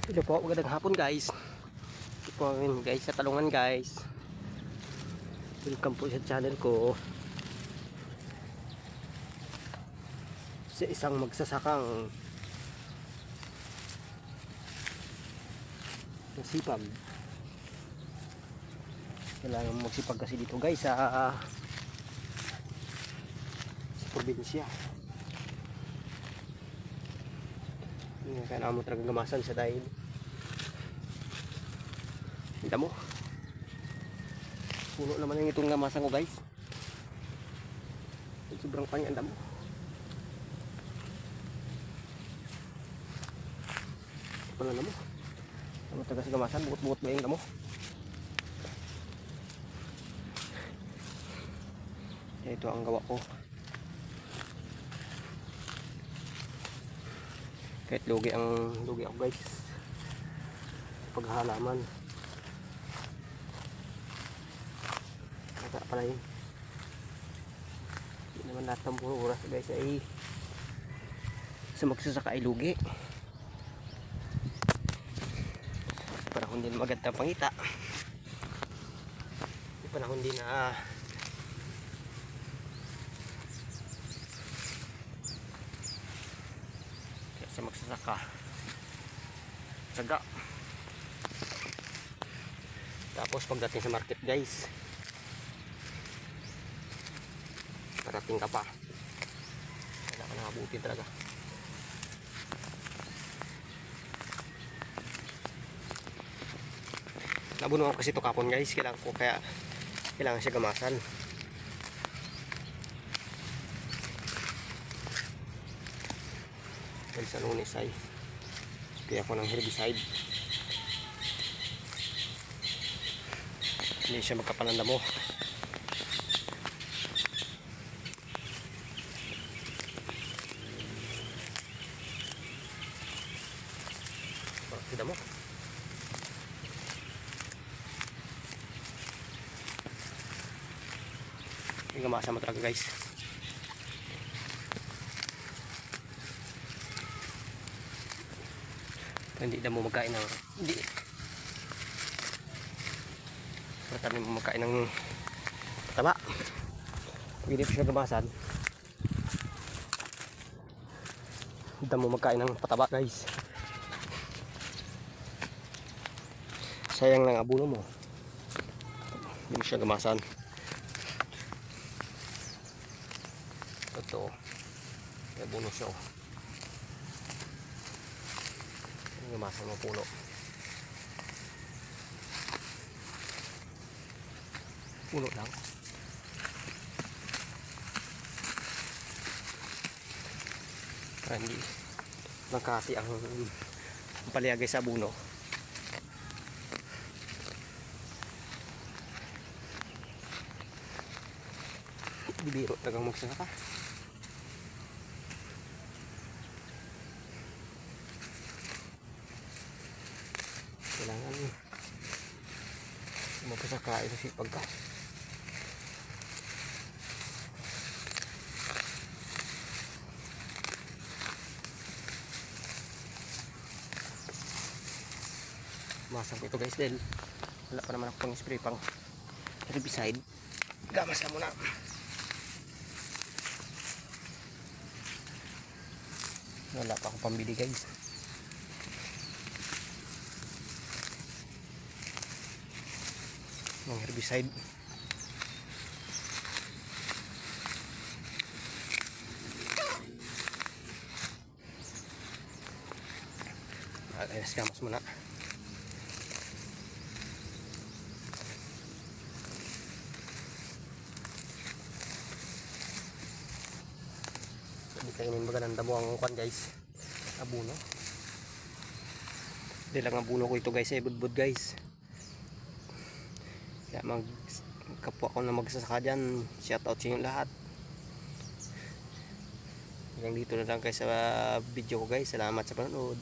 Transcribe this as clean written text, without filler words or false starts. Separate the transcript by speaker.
Speaker 1: Hello po, magandang hapon guys. Ito po guys sa Talungan guys. Welcome po sa channel ko. Sa isang magsasakang masipag. Kailangan magsipag kasi dito guys sa probinsya. Kailangan mo talagang gamasan sa dahil hindi mo puno naman yung itong gamasan ko guys. Sobrang panganda mo. Wala na mo. Ano taga sa gamasan, buot-buot ba yung damo? Ito ang gawa ko. Kahit lugi ako guys. Paghalaman. Kaya pala yun. Hindi naman lahat ng puro oras guys ay sa magsasaka ay lugi. Panahon din maganda pangita. Panahon din na kaya sa magsasaka tsaga. Tapos pagdating sa market guys, parating ka pa, kailangan ka nakabuti talaga. Nabuno ako kasi ito kapon guys, kailangan siya gamasan. Dahil sa Lunes ay kaya ako ng herbicide, hindi siya magkapananda mo. Kita mo yung gamasa mo talaga guys. Hindi na mo magkain ng marami mo magkain ng taba. Pag hindi pa siya gamasan, hindi mo magkain ng pataba guys. Sayang lang abono mo, hindi mo siya gamasan. Ito abono siya, gamasan mo puno. Puno lang. Para hindi magkati ang paliyagay sa abono. Bibiro talagang magsasaka. Kailangan mapasaka ito si pagka. Masang ito guys dahil wala pa naman ako pang spray pang herbicide. Gamas na muna. Wala pa akong pambili guys. Ng herbicide. Ayos gamas muna. Hindi kayo maganda mo ang kwan guys. Abuno. Hindi lang abuno ko ito guys, budbud guys. Kaya kapwa ko na magsasaka dyan, shout out sa inyo lahat. Hanggang dito na lang guys sa video ko guys. Salamat sa panonood.